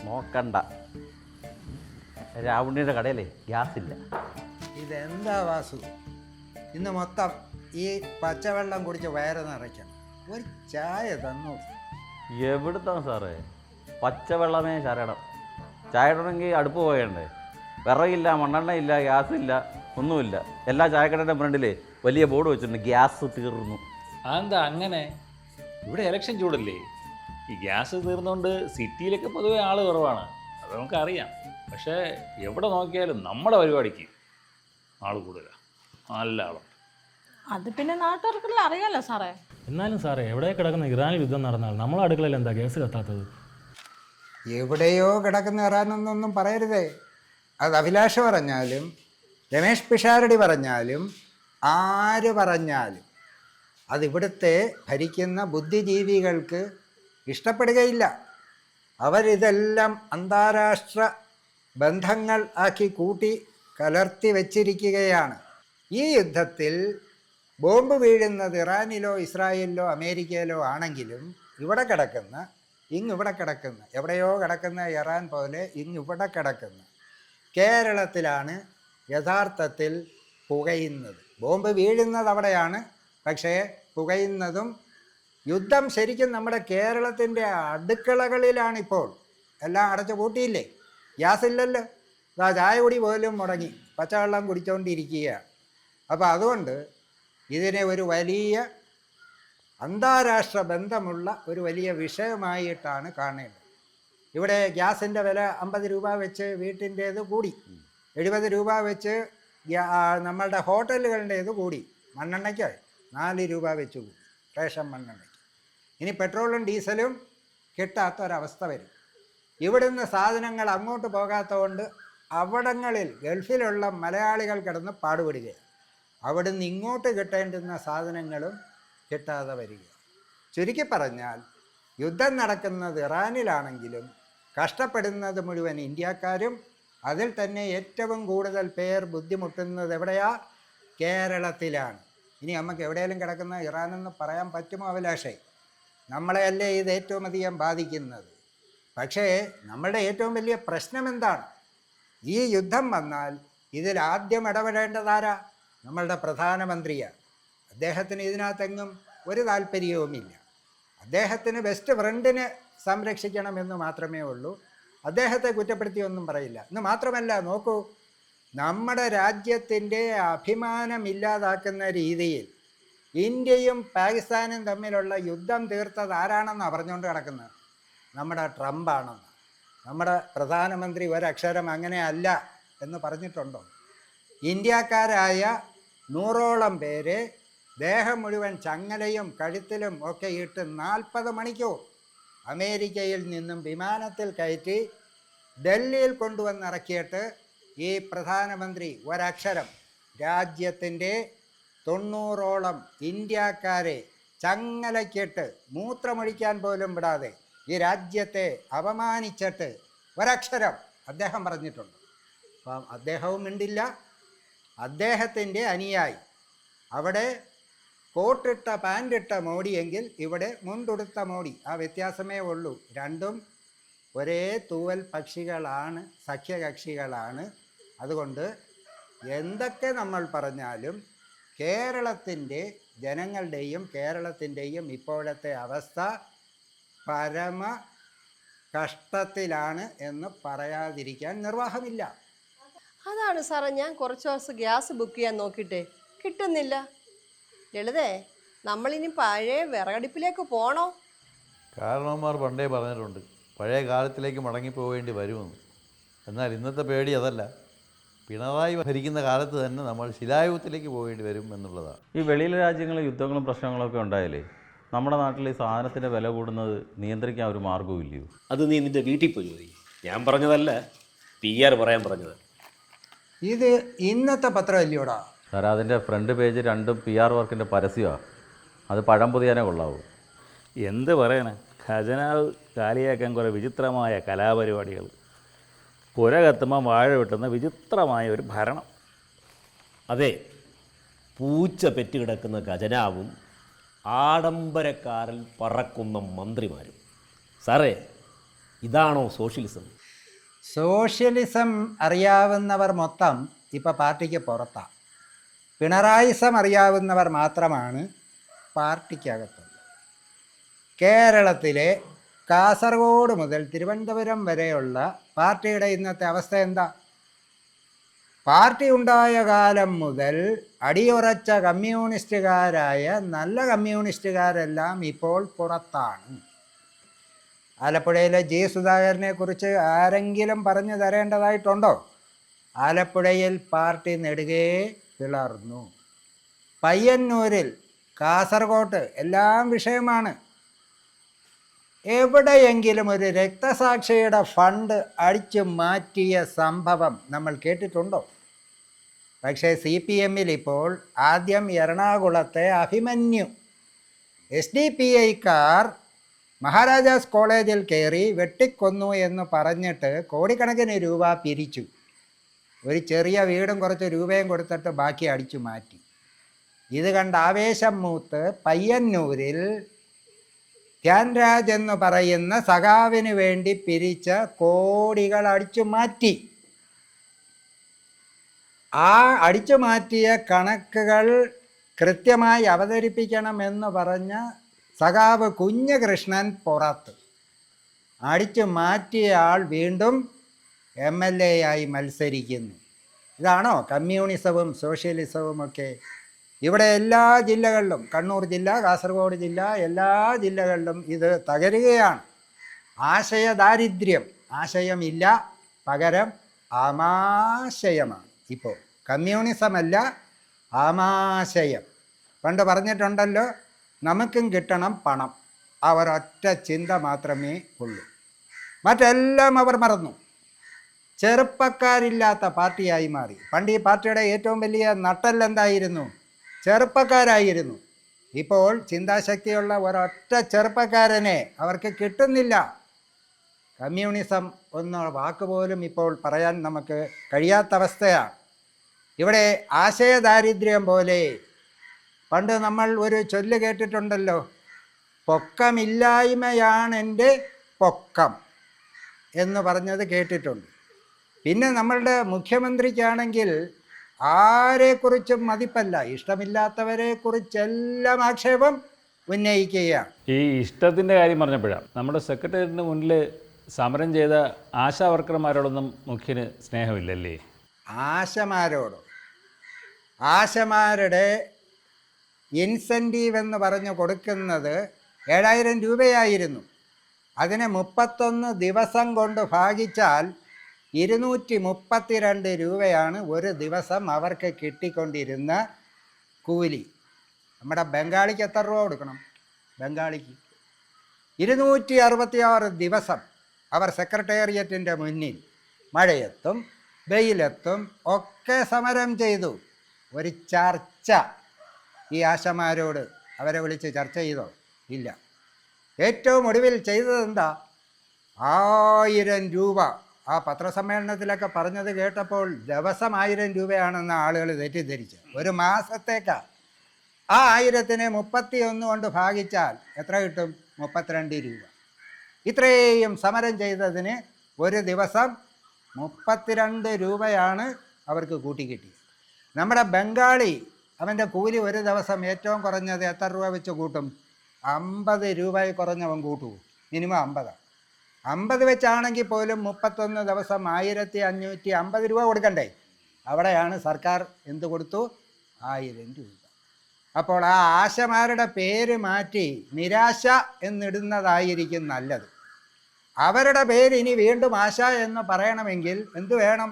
നോക്കണ്ട, രാവുണ്ണിയുടെ കടയിലേ ഗ്യാസ് ഇല്ല. ഇതെന്താ വാസു, ഇന്ന് മൊത്തം ഈ പച്ചവെള്ളം കുടിച്ച് വയറ് നിറയ്ക്കണം. ഒരു ചായ തന്നു. എവിടുത്താ സാറേ, പച്ചവെള്ളമേ ശരണം. ചായ ഇടണമെങ്കിൽ അടുപ്പ് പോയണ്ടേ? വിറകില്ല, മണ്ണെണ്ണ ഇല്ല, ഗ്യാസ് ഇല്ല, ഒന്നുമില്ല. എല്ലാ ചായക്കടയുടെ ഫ്രണ്ടിലേ വലിയ ബോർഡ് വെച്ചിട്ടുണ്ട്, ഗ്യാസ് തീർന്നു. അതെന്താ അങ്ങനെ? ഇവിടെ ഇലക്ഷൻ ചൂടല്ലേ? ഈ ഗ്യാസ് തീർന്നുകൊണ്ട് സിറ്റിയിലൊക്കെ പൊതുവെ ആൾ കുറവാണ്, അത് നമുക്കറിയാം. പക്ഷേ എവിടെ നോക്കിയാലും നമ്മുടെ പരിപാടിക്ക് ആൾ കൂടുതലാണ്, നല്ല ആളുണ്ട്. അത് പിന്നെ നാട്ടുകാർക്കെല്ലാം അറിയാലോ സാറേ. എന്നാലും സാറേ, എവിടെ കിടക്കുന്ന ഇറാനിൽ യുദ്ധം നടന്നാൽ നമ്മളെ അടുക്കളയിൽ എന്താ ഗ്യാസ് കത്താത്തത്? എവിടെയോ കിടക്കുന്ന ഇറാനെന്നൊന്നും പറയരുതേ. അത് അഭിലാഷ് പറഞ്ഞാലും രമേഷ് പിഷാരടി പറഞ്ഞാലും ആര് പറഞ്ഞാലും അതിവിടുത്തെ ഭരിക്കുന്ന ബുദ്ധിജീവികൾക്ക് ഇഷ്ടപ്പെടുകയില്ല. അവരിതെല്ലാം അന്താരാഷ്ട്ര ബന്ധങ്ങൾ ആക്കി കൂട്ടി കലർത്തി വച്ചിരിക്കുകയാണ്. ഈ യുദ്ധത്തിൽ ബോംബ് വീഴുന്നത് ഇറാനിലോ ഇസ്രായേലിലോ അമേരിക്കയിലോ ആണെങ്കിലും ഇവിടെ കിടക്കുന്ന ഇങ്ങിവിടെ കിടക്കുന്ന എവിടെയോ കിടക്കുന്ന ഇറാൻ പോലെ ഇങ്ങിവിടെ കിടക്കുന്ന കേരളത്തിലാണ് യഥാർത്ഥത്തിൽ പുകയുന്നത്. ബോംബ് വീഴുന്നത് അവിടെയാണ്, പക്ഷേ പുകയുന്നതും യുദ്ധം ശരിക്കും നമ്മുടെ കേരളത്തിൻ്റെ അടുക്കളകളിലാണിപ്പോൾ. എല്ലാം അടച്ചു പൂട്ടിയില്ലേ, ഗ്യാസ് ഇല്ലല്ലോ. ചായ കുടി പോലും മുടങ്ങി, പച്ചവെള്ളം കുടിച്ചുകൊണ്ടിരിക്കുകയാണ്. അപ്പോൾ അതുകൊണ്ട് ഇതിനെ ഒരു വലിയ അന്താരാഷ്ട്ര ബന്ധമുള്ള ഒരു വലിയ വിഷയമായിട്ടാണ് കാണേണ്ടത്. ഇവിടെ ഗ്യാസിൻ്റെ വില 50 രൂപ വെച്ച് വീട്ടിൻ്റേത് കൂടി, 70 രൂപ വെച്ച് നമ്മളുടെ ഹോട്ടലുകളുടേത് കൂടി, മണ്ണെണ്ണയ്ക്ക് 4 രൂപ വെച്ച് കൂടി, റേഷൻ മണ്ണെണ്ണയ്ക്ക്. ഇനി പെട്രോളും ഡീസലും കിട്ടാത്തൊരവസ്ഥ വരും. ഇവിടുന്ന് സാധനങ്ങൾ അങ്ങോട്ട് പോകാത്തതുകൊണ്ട് അവിടങ്ങളിൽ ഗൾഫിലുള്ള മലയാളികൾ കിടന്ന് പാടുപെടുകയാണ്. അവിടുന്ന് ഇങ്ങോട്ട് കിട്ടേണ്ടുന്ന സാധനങ്ങളും കിട്ടാതെ വരിക. ചുരുക്കി പറഞ്ഞാൽ യുദ്ധം നടക്കുന്നത് ഇറാനിലാണെങ്കിലും കഷ്ടപ്പെടുന്നത് മുഴുവൻ ഇന്ത്യക്കാരും, അതിൽ തന്നെ ഏറ്റവും കൂടുതൽ പേർ ബുദ്ധിമുട്ടുന്നത് എവിടെയാ? കേരളത്തിലാണ്. ഇനി നമുക്ക് എവിടെയെങ്കിലും കിടക്കുന്ന ഇറാനെന്ന് പറയാൻ പറ്റുമോ അഭിലാഷേ? നമ്മളെയല്ലേ ഇത് ഏറ്റവും അധികം ബാധിക്കുന്നത്. പക്ഷേ നമ്മളുടെ ഏറ്റവും വലിയ പ്രശ്നം എന്താണ്? ഈ യുദ്ധം വന്നാൽ ഇതിൽ ആദ്യം ഇടപെടേണ്ടതാരാ? നമ്മളുടെ പ്രധാനമന്ത്രിയാണ്. അദ്ദേഹത്തിന് ഇതിനകത്തെങ്ങും ഒരു താല്പര്യവുമില്ല. അദ്ദേഹത്തിന് ബെസ്റ്റ് ഫ്രണ്ടിനെ സംരക്ഷിക്കണമെന്ന് മാത്രമേ ഉള്ളൂ. അദ്ദേഹത്തെ കുറ്റപ്പെടുത്തിയൊന്നും പറയില്ല. എന്ന് മാത്രമല്ല, നോക്കൂ, നമ്മുടെ രാജ്യത്തിൻ്റെ അഭിമാനമില്ലാതാക്കുന്ന രീതിയിൽ ഇന്ത്യയും പാകിസ്ഥാനും തമ്മിലുള്ള യുദ്ധം തീർത്തത് ആരാണെന്നാണ് പറഞ്ഞുകൊണ്ട് കിടക്കുന്നത്? നമ്മുടെ ട്രംപാണെന്ന്. നമ്മുടെ പ്രധാനമന്ത്രി ഒരക്ഷരം അങ്ങനെ അല്ല എന്ന് പറഞ്ഞിട്ടുണ്ടോ? ഇന്ത്യക്കാരായ 100ഓളം പേരെ ദേഹം മുഴുവൻ ചങ്ങലയും കഴുത്തിലും ഒക്കെ ഇട്ട് 40 മണിക്കൂർ അമേരിക്കയിൽ നിന്നും വിമാനത്തിൽ കയറ്റി ഡൽഹിയിൽ കൊണ്ടുവന്നിറക്കിയിട്ട് ഈ പ്രധാനമന്ത്രി ഒരക്ഷരം രാജ്യത്തിൻ്റെ 90ഓളം ഇന്ത്യക്കാരെ ചങ്ങലക്കിട്ട് മൂത്രമൊഴിക്കാൻ പോലും വിടാതെ ഈ രാജ്യത്തെ അപമാനിച്ചിട്ട് ഒരക്ഷരം അദ്ദേഹം പറഞ്ഞിട്ടുണ്ട്. അപ്പം അദ്ദേഹവും മിണ്ടില്ല. അദ്ദേഹത്തിൻ്റെ അനുയായി അവിടെ കോട്ടിട്ട പാൻറ്റിട്ട മോഡിയെങ്കിൽ ഇവിടെ മുണ്ടുടുത്ത മോഡി, ആ വ്യത്യാസമേ ഉള്ളൂ. രണ്ടും ഒരേ തൂവൽ പക്ഷികളാണ്, സഖ്യകക്ഷികളാണ്. അതുകൊണ്ട് എന്തൊക്കെ നമ്മൾ പറഞ്ഞാലും കേരളത്തിൻ്റെ ജനങ്ങളുടെയും കേരളത്തിൻ്റെയും ഇപ്പോഴത്തെ അവസ്ഥ പരമ കഷ്ടത്തിലാണ് എന്ന് പറയാതിരിക്കാൻ നിർവാഹമില്ല. അതാണ് സാറേ, ഞാൻ കുറച്ച് ദിവസം ഗ്യാസ് ബുക്ക് ചെയ്യാൻ നോക്കിയിട്ടേ കിട്ടുന്നില്ല. ലളിതേ, നമ്മളിനി പഴയ വിറകടുപ്പിലേക്ക് പോകണോ? കാരണവന്മാർ പണ്ടേ പറഞ്ഞിട്ടുണ്ട് പഴയ കാലത്തിലേക്ക് മടങ്ങിപ്പോവേണ്ടി വരുമെന്ന്. എന്നാൽ ഇന്നത്തെ പേടി അതല്ല. പിണറായി ഭരിക്കുന്ന കാലത്ത് തന്നെ നമ്മൾ ശിലായുഗത്തിലേക്ക് പോകേണ്ടി വരും എന്നുള്ളതാണ്. ഈ വെളിയിലെ രാജ്യങ്ങളിൽ യുദ്ധങ്ങളും പ്രശ്നങ്ങളൊക്കെ ഉണ്ടായാലേ നമ്മുടെ നാട്ടിൽ ഈ സാധനത്തിൻ്റെ വില കൂടുന്നത് നിയന്ത്രിക്കാൻ ഒരു മാർഗ്ഗവും ഇല്ലയോ? അത് നീ നിൻ്റെ വീട്ടിൽ പോയി ചോദിക്കും. ഞാൻ പറഞ്ഞതല്ല, PR പറയാൻ പറഞ്ഞത്. ഇത് ഇന്നത്തെ പത്രം അല്ലയോടാ സാറേ, അതിൻ്റെ ഫ്രണ്ട് പേജ് 2 PR വർക്കിൻ്റെ പരസ്യമാണ്. അത് പഴം പൊതിയാനേ കൊള്ളാവൂ. എന്ത് പറയാനാ, ഖജനാവ് കാലിയാക്കാൻ കുറേ വിചിത്രമായ കലാപരിപാടികൾ. പുര കത്തുമ്പോൾ വാഴ വെട്ടുന്ന വിചിത്രമായ ഒരു ഭരണം. അതെ, പൂച്ച പെറ്റുകിടക്കുന്ന ഖജനാവും ആഡംബരക്കാരിൽ പറക്കുന്ന മന്ത്രിമാരും. സാറേ, ഇതാണോ സോഷ്യലിസം? സോഷ്യലിസം അറിയാവുന്നവർ മൊത്തം ഇപ്പോൾ പാർട്ടിക്ക് പുറത്താണ്. പിണറായിസം അറിയാവുന്നവർ മാത്രമാണ് പാർട്ടിക്കകത്തുള്ളത്. കേരളത്തിലെ കാസർഗോഡ് മുതൽ തിരുവനന്തപുരം വരെയുള്ള പാർട്ടിയുടെ ഇന്നത്തെ അവസ്ഥ എന്താ? പാർട്ടി ഉണ്ടായ കാലം മുതൽ അടിയുറച്ച കമ്മ്യൂണിസ്റ്റുകാരായ നല്ല കമ്മ്യൂണിസ്റ്റുകാരെല്ലാം ഇപ്പോൾ പുറത്താണ്. ആലപ്പുഴയിലെ ജി സുധാകരനെ കുറിച്ച് ആരെങ്കിലും പറഞ്ഞു തരേണ്ടതായിട്ടുണ്ടോ? ആലപ്പുഴയിൽ പാർട്ടി നെടുകെ പിളർന്നു. പയ്യന്നൂരിൽ, കാസർഗോട്ട് എല്ലാം വിഷയമാണ്. എവിടെയെങ്കിലും ഒരു രക്തസാക്ഷിയുടെ ഫണ്ട് അടിച്ചു മാറ്റിയ സംഭവം നമ്മൾ കേട്ടിട്ടുണ്ടോ? പക്ഷേ CPM-ൽ ഇപ്പോൾ ആദ്യം എറണാകുളത്തെ അഭിമന്യു SDPI-ക്കാർ മഹാരാജാസ് കോളേജിൽ കയറി വെട്ടിക്കൊന്നു എന്ന് പറഞ്ഞിട്ട് കോടിക്കണക്കിന് രൂപ പിരിച്ചു. ഒരു ചെറിയ വീടും കുറച്ച് രൂപയും കൊടുത്തിട്ട് ബാക്കി അടിച്ചു മാറ്റി. ഇത് കണ്ട് ആവേശം മൂത്ത് പയ്യന്നൂരിൽ ധ്യാൻരാജ് എന്ന് പറയുന്ന സഖാവിന് വേണ്ടി പിരിച്ച കോടികൾ അടിച്ചു മാറ്റി. ആ അടിച്ചു മാറ്റിയ കണക്കുകൾ കൃത്യമായി അവതരിപ്പിക്കണമെന്ന് പറഞ്ഞ സഖാവ് കുഞ്ഞകൃഷ്ണൻ പുറത്ത്. അടിച്ചു മാറ്റിയ ആൾ വീണ്ടും MLA ആയി മത്സരിക്കുന്നു. ഇതാണോ കമ്മ്യൂണിസവും സോഷ്യലിസവും ഒക്കെ? ഇവിടെ എല്ലാ ജില്ലകളിലും, കണ്ണൂർ ജില്ല, കാസർഗോഡ് ജില്ല, എല്ലാ ജില്ലകളിലും ഇത് തകരുകയാണ്. ആശയദാരിദ്ര്യം, ആശയമില്ല, പകരം ആമാശയമാണ്. ഇപ്പോൾ കമ്മ്യൂണിസമല്ല, ആമാശയം. പണ്ട് പറഞ്ഞിട്ടുണ്ടല്ലോ, നമുക്കും കിട്ടണം പണം. ആ ഒരൊറ്റ ചിന്ത മാത്രമേ ഉള്ളൂ. മറ്റെല്ലാം അവർ മറന്നു. ചെറുപ്പക്കാരില്ലാത്ത പാർട്ടിയായി മാറി. പണ്ട് ഈ പാർട്ടിയുടെ ഏറ്റവും വലിയ നട്ടെല്ലെന്തായിരുന്നു? ചെറുപ്പക്കാരായിരുന്നു. ഇപ്പോൾ ചിന്താശക്തിയുള്ള ഒരൊറ്റ ചെറുപ്പക്കാരനെ അവർക്ക് കിട്ടുന്നില്ല. കമ്മ്യൂണിസം എന്ന വാക്ക് പോലും ഇപ്പോൾ പറയാൻ നമുക്ക് കഴിയാത്ത അവസ്ഥയാണ്. ഇവിടെ ആശയദാരിദ്ര്യം പോലെ പണ്ട് നമ്മൾ ഒരു ചൊല്ല് കേട്ടിട്ടുണ്ടല്ലോ, പൊക്കമില്ലായ്മയാണെൻ്റെ പൊക്കം എന്ന് പറഞ്ഞത് കേട്ടിട്ടുണ്ട്. പിന്നെ നമ്മളുടെ മുഖ്യമന്ത്രിക്കാണെങ്കിൽ ആരെക്കുറിച്ചും മതിപ്പല്ല, ഇഷ്ടമില്ലാത്തവരെക്കുറിച്ചെല്ലാം ആക്ഷേപം ഉന്നയിക്കുകയാണ്. ഈ ഇഷ്ടത്തിൻ്റെ കാര്യം പറഞ്ഞപ്പോഴാണ് നമ്മുടെ സെക്രട്ടേറിയറ്റിന് മുന്നിൽ സമരം ചെയ്ത ആശാ വർക്കർമാരോടൊന്നും മുഖ്യന് സ്നേഹമില്ലല്ലേ? ആശമാരോട്, ആശമാരുടെ ഇൻസെൻറ്റീവ് എന്ന് പറഞ്ഞ് കൊടുക്കുന്നത് 7000 രൂപയായിരുന്നു. അതിനെ 31 ദിവസം കൊണ്ട് ഭാഗിച്ചാൽ 232 രൂപയാണ് ഒരു ദിവസം അവർക്ക് കിട്ടിക്കൊണ്ടിരുന്ന കൂലി. നമ്മുടെ ബംഗാളിക്ക് എത്ര രൂപ കൊടുക്കണം? ബംഗാളിക്ക് 266 ദിവസം അവർ സെക്രട്ടേറിയറ്റിൻ്റെ മുന്നിൽ മഴയത്തും വെയിലത്തും ഒക്കെ സമരം ചെയ്തു. ഒരു ചർച്ച ഈ ആശമാരോട് അവരെ വിളിച്ച് ചർച്ച ചെയ്തോ? ഇല്ല. ഏറ്റവും ഒടുവിൽ ചെയ്തതെന്താ? 1000 രൂപ. ആ പത്രസമ്മേളനത്തിലൊക്കെ പറഞ്ഞത് കേട്ടപ്പോൾ ദിവസം 1000 രൂപയാണെന്ന് ആളുകൾ തെറ്റിദ്ധരിച്ചു. ഒരു മാസത്തേക്കാ. ആ 1000-നെ 31 കൊണ്ട് ഭാഗിച്ചാൽ എത്ര കിട്ടും? 32 രൂപ. ഇത്രയും സമരം ചെയ്തതിന് ഒരു ദിവസം 32 രൂപയാണ് അവർക്ക് കൂട്ടിക്കിട്ടിയത്. നമ്മുടെ ബംഗാളി, അവൻ്റെ കൂലി ഒരു ദിവസം ഏറ്റവും കുറഞ്ഞത് എത്ര രൂപ വെച്ച് കൂട്ടും? 50 രൂപയിൽ കുറഞ്ഞവൻ കൂട്ടുമോ? മിനിമം 50. 50 വെച്ചാണെങ്കിൽ പോലും 31 ദിവസം 1550 രൂപ കൊടുക്കണ്ടേ? അവിടെയാണ് സർക്കാർ എന്ത് കൊടുത്തു? 1000 രൂപ. അപ്പോൾ ആ ആശമാരുടെ പേര് മാറ്റി നിരാശ എന്നിടുന്നതായിരിക്കും നല്ലത്. അവരുടെ പേര് ഇനി വീണ്ടും ആശ എന്ന് പറയണമെങ്കിൽ എന്തു വേണം?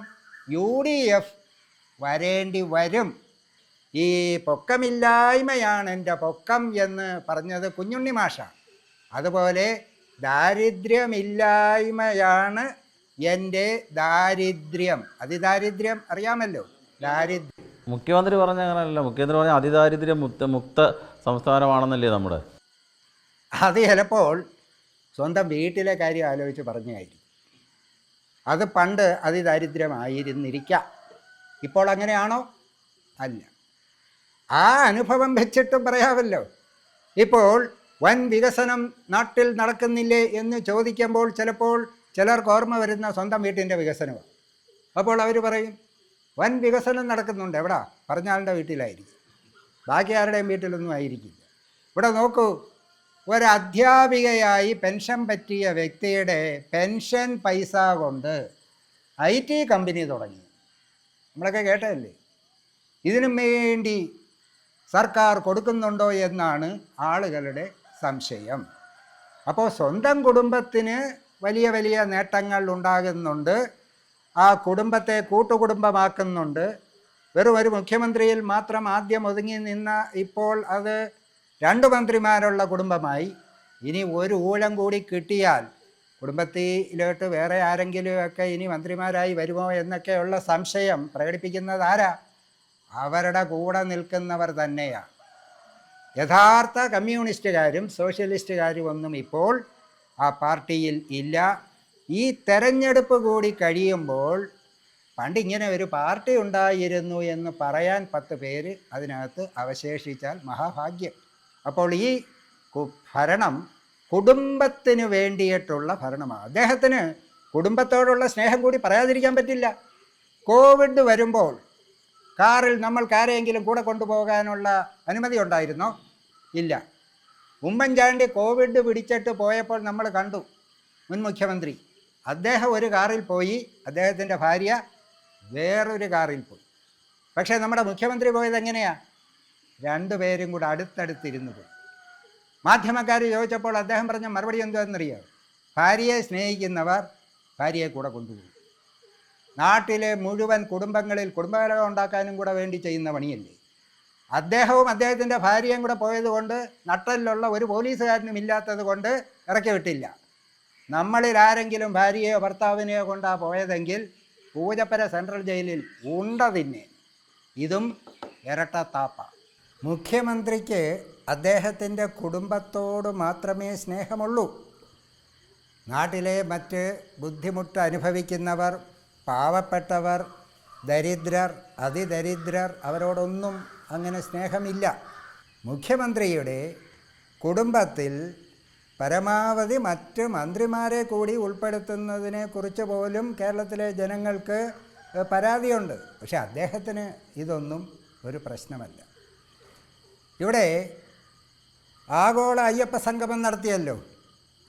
UDF വരേണ്ടി വരും. ഈ പൊക്കമില്ലായ്മയാണ് എൻ്റെ പൊക്കം എന്ന് പറഞ്ഞത് കുഞ്ഞുണ്ണി മാഷാണ്. അതുപോലെ ദാരിദ്ര്യമില്ലായ്മയാണ് എൻ്റെ ദാരിദ്ര്യം. അതിദാരിദ്ര്യം അറിയാമല്ലോ, ദാരിദ്ര്യം. മുഖ്യമന്ത്രി പറഞ്ഞ അങ്ങനെയല്ല. മുഖ്യമന്ത്രി പറഞ്ഞ അതിദാരിദ്ര്യം മുക്ത സംസ്ഥാനമാണെന്നല്ലേ നമ്മുടെ? അത് ചിലപ്പോൾ സ്വന്തം വീട്ടിലെ കാര്യം ആലോചിച്ച് പറഞ്ഞായിരിക്കും. അത് പണ്ട് അതിദാരിദ്ര്യമായിരുന്നിരിക്കാം. ഇപ്പോൾ അങ്ങനെയാണോ? അല്ല. ആ അനുഭവം വെച്ചിട്ടും പറയാമല്ലോ. ഇപ്പോൾ വൻ വികസനം നാട്ടിൽ നടക്കുന്നില്ലേ എന്ന് ചോദിക്കുമ്പോൾ ചിലപ്പോൾ ചിലർക്ക് ഓർമ്മ വരുന്ന സ്വന്തം വീട്ടിൻ്റെ വികസനമാണ്. അപ്പോൾ അവർ പറയും വൻ വികസനം നടക്കുന്നുണ്ട്. എവിടാ? പറഞ്ഞാളുടെ വീട്ടിലായിരിക്കും, ബാക്കി ആരുടെയും വീട്ടിലൊന്നും ആയിരിക്കില്ല. ഇവിടെ നോക്കൂ, ഒരധ്യാപികയായി പെൻഷൻ പറ്റിയ വ്യക്തിയുടെ പെൻഷൻ പൈസ കൊണ്ട് IT കമ്പനി തുടങ്ങി. നമ്മളൊക്കെ കേട്ടതല്ലേ? ഇതിനും വേണ്ടി സർക്കാർ കൊടുക്കുന്നുണ്ടോ എന്നാണ് ആളുകളുടെ സംശയം. അപ്പോൾ സ്വന്തം കുടുംബത്തിന് വലിയ വലിയ നേട്ടങ്ങൾ ഉണ്ടാകുന്നുണ്ട്, ആ കുടുംബത്തെ കൂട്ടുകുടുംബമാക്കുന്നുണ്ട്. വെറും ഒരു മുഖ്യമന്ത്രിയിൽ മാത്രം ആദ്യം ഒതുങ്ങി നിന്ന ഇപ്പോൾ അത് 2 മന്ത്രിമാരുള്ള കുടുംബമായി. ഇനി ഒരു ഊഴം കൂടി കിട്ടിയാൽ കുടുംബത്തിലോട്ട് വേറെ ആരെങ്കിലുമൊക്കെ ഇനി മന്ത്രിമാരായി വരുമോ എന്നൊക്കെയുള്ള സംശയം പ്രകടിപ്പിക്കുന്നത് ആരാ? അവരുടെ കൂടെ നിൽക്കുന്നവർ തന്നെയാണ്. യഥാർത്ഥ കമ്മ്യൂണിസ്റ്റുകാരും സോഷ്യലിസ്റ്റുകാരും ഒന്നും ഇപ്പോൾ ആ പാർട്ടിയിൽ ഇല്ല. ഈ തെരഞ്ഞെടുപ്പ് കൂടി കഴിയുമ്പോൾ പണ്ടിങ്ങനെ ഒരു പാർട്ടി ഉണ്ടായിരുന്നു എന്ന് പറയാൻ 10 പേര് അതിനകത്ത് അവശേഷിച്ചാൽ മഹാഭാഗ്യം. അപ്പോൾ ഈ ഭരണം കുടുംബത്തിന് വേണ്ടിയിട്ടുള്ള ഭരണമാണ്. അദ്ദേഹത്തിന് കുടുംബത്തോടുള്ള സ്നേഹം കൂടി പറയാതിരിക്കാൻ പറ്റില്ല. കോവിഡ് വരുമ്പോൾ കാറിൽ നമ്മൾക്ക് ആരെയെങ്കിലും കൂടെ കൊണ്ടുപോകാനുള്ള അനുമതി ഉണ്ടായിരുന്നോ? ഇല്ല. ഉമ്മൻചാണ്ടി കോവിഡ് പിടിച്ചിട്ട് പോയപ്പോൾ നമ്മൾ കണ്ടു, മുൻ മുഖ്യമന്ത്രി അദ്ദേഹം ഒരു കാറിൽ പോയി, അദ്ദേഹത്തിൻ്റെ ഭാര്യ വേറൊരു കാറിൽ പോയി. പക്ഷേ നമ്മുടെ മുഖ്യമന്ത്രി പോയത് എങ്ങനെയാണ്? 2 പേരും കൂടെ അടുത്തടുത്തിരുന്ന് പോയി. മാധ്യമക്കാർ ചോദിച്ചപ്പോൾ അദ്ദേഹം പറഞ്ഞ മറുപടി എന്താണെന്നറിയാം? ഭാര്യയെ സ്നേഹിക്കുന്നവർ ഭാര്യയെ കൂടെ കൊണ്ടുപോകും. നാട്ടിലെ മുഴുവൻ കുടുംബങ്ങളിൽ കുടുംബകലകം ഉണ്ടാക്കാനും കൂടെ വേണ്ടി ചെയ്യുന്ന പണിയല്ലേ. അദ്ദേഹവും അദ്ദേഹത്തിൻ്റെ ഭാര്യയും കൂടെ പോയതുകൊണ്ട് നട്ടലിലുള്ള ഒരു പോലീസുകാരനും ഇല്ലാത്തത് കൊണ്ട് ഇറക്കി വിട്ടില്ല. നമ്മളിൽ ആരെങ്കിലും ഭാര്യയോ ഭർത്താവിനെയോ കൊണ്ടാണ് പോയതെങ്കിൽ പൂജപ്പര സെൻട്രൽ ജയിലിൽ ഉണ്ടതിന്നെ. ഇതും ഇരട്ടത്താപ്പ. മുഖ്യമന്ത്രിക്ക് അദ്ദേഹത്തിൻ്റെ കുടുംബത്തോട് മാത്രമേ സ്നേഹമുള്ളൂ. നാട്ടിലെ മറ്റ് ബുദ്ധിമുട്ട് അനുഭവിക്കുന്നവർ, പാവപ്പെട്ടവർ, ദരിദ്രർ, അതിദരിദ്രർ, അവരോടൊന്നും അങ്ങനെ സ്നേഹമില്ല. മുഖ്യമന്ത്രിയുടെ കുടുംബത്തിൽ പരമാവധി മറ്റ് മന്ത്രിമാരെ കൂടി ഉൾപ്പെടുത്തുന്നതിനെക്കുറിച്ച് പോലും കേരളത്തിലെ ജനങ്ങൾക്ക് പരാതിയുണ്ട്. പക്ഷെ അദ്ദേഹത്തിന് ഇതൊന്നും ഒരു പ്രശ്നമല്ല. ഇവിടെ ആഗോള അയ്യപ്പ സംഗമം നടത്തിയല്ലോ,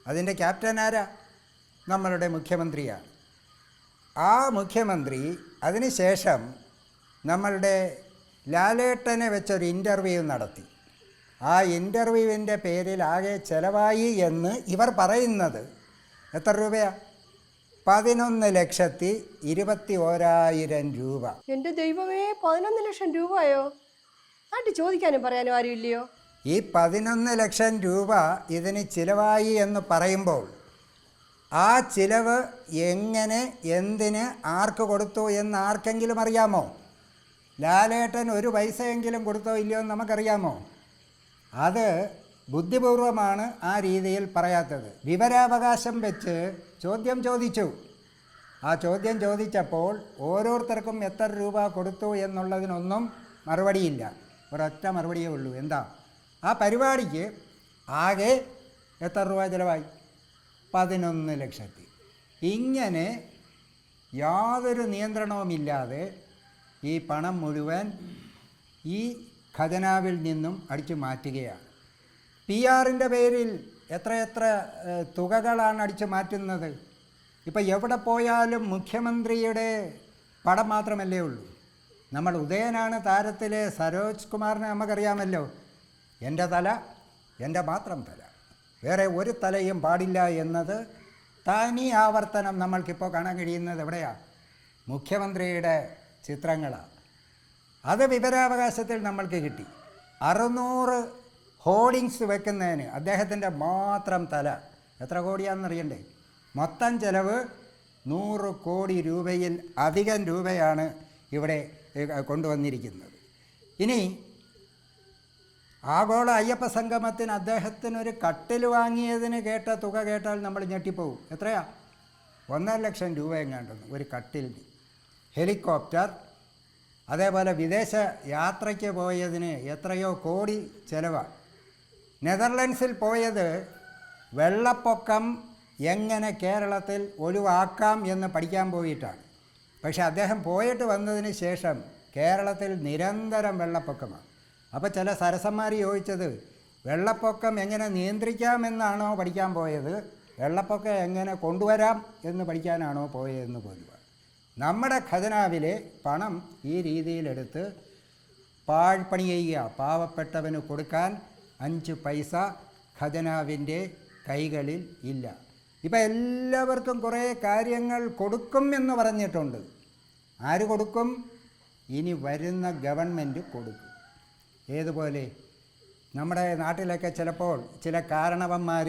അതിൻ്റെ ക്യാപ്റ്റൻ ആരാ? നമ്മളുടെ മുഖ്യമന്ത്രിയാണ്. ആ മുഖ്യമന്ത്രി അതിനുശേഷം നമ്മളുടെ ലാലേട്ടനെ വെച്ചൊരു ഇൻ്റർവ്യൂ നടത്തി. ആ ഇൻ്റർവ്യൂവിൻ്റെ പേരിൽ ആകെ ചിലവായി എന്ന് ഇവർ പറയുന്നത് എത്ര രൂപയാണ്? 11,21,000 രൂപ. എൻ്റെ ദൈവമേ, 11 ലക്ഷം രൂപയോ? നാട്ടിൽ ചോദിക്കാനും പറയാനും ആരും ഇല്ലയോ? ഈ 11 ലക്ഷം രൂപ ഇതിന് ചിലവായി എന്ന് പറയുമ്പോൾ ആ ചിലവ് എങ്ങനെ, എന്തിന്, ആർക്ക് കൊടുത്തു എന്ന് ആർക്കെങ്കിലും അറിയാമോ? ലാലേട്ടൻ ഒരു പൈസയെങ്കിലും കൊടുത്തോ ഇല്ലയോ എന്ന് നമുക്കറിയാമോ? അത് ബുദ്ധിപൂർവമാണ് ആ രീതിയിൽ പറയാത്തത്. വിവരാവകാശം വെച്ച് ചോദ്യം ചോദിച്ചു. ആ ചോദ്യം ചോദിച്ചപ്പോൾ ഓരോരുത്തർക്കും എത്ര രൂപ കൊടുത്തു എന്നുള്ളതിനൊന്നും മറുപടിയില്ല. ഒരൊറ്റ മറുപടിയേ ഉള്ളൂ. എന്താ? ആ പരിപാടിക്ക് ആകെ എത്ര രൂപ ചിലവായി? 11 ലക്ഷത്തി. ഇങ്ങനെ യാതൊരു നിയന്ത്രണവുമില്ലാതെ ഈ പണം മുഴുവൻ ഈ ഖജനാവിൽ നിന്നും അടിച്ചു മാറ്റുകയാണ്. PR-ൻ്റെ പേരിൽ എത്രയെത്ര തുകകളാണ് അടിച്ചു മാറ്റുന്നത്. ഇപ്പം എവിടെ പോയാലും മുഖ്യമന്ത്രിയുടെ പടം മാത്രമല്ലേ ഉള്ളൂ. നമ്മൾ ഉദയനാണ് താരത്തിലെ സരോജ് കുമാറിനെ നമുക്കറിയാമല്ലോ. എൻ്റെ തല, എൻ്റെ മാത്രം തല, വേറെ ഒരു തലയും പാടില്ല എന്നത് തനി ആവർത്തനം നമ്മൾക്കിപ്പോൾ കാണാൻ കഴിയുന്നത് എവിടെയാണ്? മുഖ്യമന്ത്രിയുടെ ചിത്രങ്ങളാണ്. അത് വിവരാവകാശത്തിൽ നമ്മൾക്ക് കിട്ടി. 600 ഹോർഡിങ്സ് വെക്കുന്നതിന് അദ്ദേഹത്തിൻ്റെ മാത്രം തല എത്ര കോടിയാണെന്നറിയണ്ടേ? മൊത്തം ചെലവ് 100 കോടി രൂപയിൽ അധികം രൂപയാണ് ഇവിടെ കൊണ്ടുവന്നിരിക്കുന്നത്. ഇനി ആഗോള അയ്യപ്പ സംഗമത്തിന് അദ്ദേഹത്തിനൊരു കട്ടിൽ വാങ്ങിയതിന് കേട്ട തുക കേട്ടാൽ നമ്മൾ ഞെട്ടിപ്പോവും. എത്രയാ? 1,00,000 രൂപ എങ്ങാണ്ടെന്ന് ഒരു കട്ടിലിന്. ഹെലികോപ്റ്റർ, അതേപോലെ വിദേശ യാത്രയ്ക്ക് പോയതിന് എത്രയോ കോടി ചിലവാണ്. നെതർലൻഡ്സിൽ പോയത് വെള്ളപ്പൊക്കം എങ്ങനെ കേരളത്തിൽ ഒഴിവാക്കാം എന്ന് പഠിക്കാൻ പോയിട്ടാണ്. പക്ഷെ അദ്ദേഹം പോയിട്ട് വന്നതിന് ശേഷം കേരളത്തിൽ നിരന്തരം വെള്ളപ്പൊക്കമാണ്. അപ്പോൾ ചില സരസന്മാർ ചോദിച്ചത് വെള്ളപ്പൊക്കം എങ്ങനെ നിയന്ത്രിക്കാമെന്നാണോ പഠിക്കാൻ പോയത്, വെള്ളപ്പൊക്കം എങ്ങനെ കൊണ്ടുവരാം എന്ന് പഠിക്കാനാണോ പോയതെന്ന് പോലും. നമ്മുടെ ഖജനാവിലെ പണം ഈ രീതിയിലെടുത്ത് പാഴ്പണി ചെയ്യുക. പാവപ്പെട്ടവന് കൊടുക്കാൻ 5 പൈസ ഖജനാവിൻ്റെ കൈകളിൽ ഇല്ല. ഇപ്പം എല്ലാവർക്കും കുറേ കാര്യങ്ങൾ കൊടുക്കും എന്ന് പറഞ്ഞിട്ടുണ്ട്. ആര് കൊടുക്കും? ഇനി വരുന്ന ഗവൺമെൻറ് കൊടുക്കും. ഏതുപോലെ നമ്മുടെ നാട്ടിലൊക്കെ ചിലപ്പോൾ ചില കാരണവന്മാർ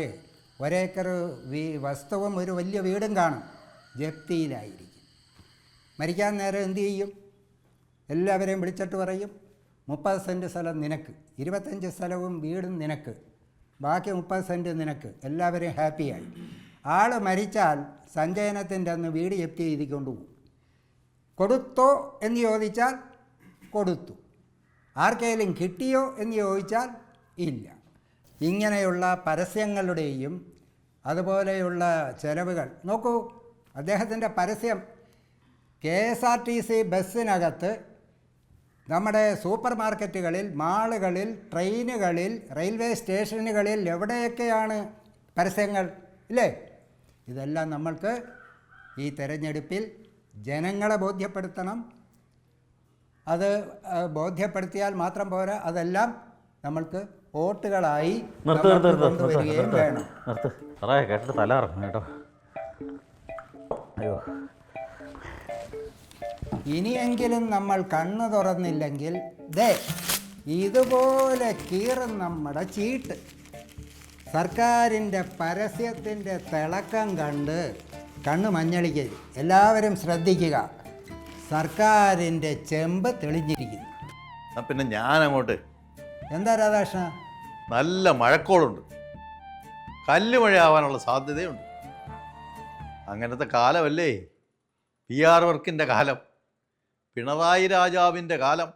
ഒരേക്കർ വസ്തുവും ഒരു വലിയ വീടും കാണും, ജപ്തിയിലായിരിക്കും. മരിക്കാൻ നേരം എന്തു ചെയ്യും? എല്ലാവരെയും വിളിച്ചിട്ട് പറയും 30 സെൻറ്റ് സ്ഥലം നിനക്ക്, 25 സ്ഥലവും വീടും നിനക്ക്, ബാക്കി 30 സെൻറ്റ് നിനക്ക്. എല്ലാവരും ഹാപ്പിയായി. ആൾ മരിച്ചാൽ സഞ്ചയനത്തിൻ്റെ അന്ന് വീട് ജപ്തി ചെയ്തിക്കൊണ്ട് പോകും. കൊടുത്തോ എന്ന് ചോദിച്ചാൽ കൊടുത്തു. ആർക്കെങ്കിലും കിട്ടിയോ എന്ന് ചോദിച്ചാൽ ഇല്ല. ഇങ്ങനെയുള്ള പരസ്യങ്ങളുടെയും അതുപോലെയുള്ള ചെലവുകൾ നോക്കൂ. അദ്ദേഹത്തിൻ്റെ പരസ്യം KSRTC ബസ്സിനകത്ത്, നമ്മുടെ സൂപ്പർ മാർക്കറ്റുകളിൽ, മാളുകളിൽ, ട്രെയിനുകളിൽ, റെയിൽവേ സ്റ്റേഷനുകളിൽ എവിടെയൊക്കെയാണ് പരസ്യങ്ങൾ ഇല്ലേ? ഇതെല്ലാം നമ്മൾക്ക് ഈ തെരഞ്ഞെടുപ്പിൽ ജനങ്ങളെ ബോധ്യപ്പെടുത്തണം. അത് ബോധ്യപ്പെടുത്തിയാൽ മാത്രം പോരാ, അതെല്ലാം നമ്മൾക്ക് വോട്ടുകളായി കൊണ്ടുവരികയും വേണം. സാറേ കേട്ടിട്ട് തല ഇറങ്ങും കേട്ടോ. അയ്യോ, ഇനിയെങ്കിലും നമ്മൾ കണ്ണു തുറന്നില്ലെങ്കിൽ ദേ ഇതുപോലെ കീറും നമ്മുടെ ചീട്ട്. സർക്കാരിൻ്റെ പരസ്യത്തിൻ്റെ തിളക്കം കണ്ട് കണ്ണ് മഞ്ഞളിക്കരുത്. എല്ലാവരും ശ്രദ്ധിക്കുക, സർക്കാരിൻ്റെ ചെമ്പ് തെളിഞ്ഞിരിക്കുന്നു. പിന്നെ ഞാനങ്ങോട്ട് എന്താ രാധാകൃഷ്ണ? നല്ല മഴക്കോളുണ്ട്, കല്ലുമഴയാവാനുള്ള സാധ്യതയുണ്ട്. അങ്ങനത്തെ കാലമല്ലേ PR വർക്കിൻ്റെ കാലം, പിണറായി രാജാവിൻ്റെ കാലം.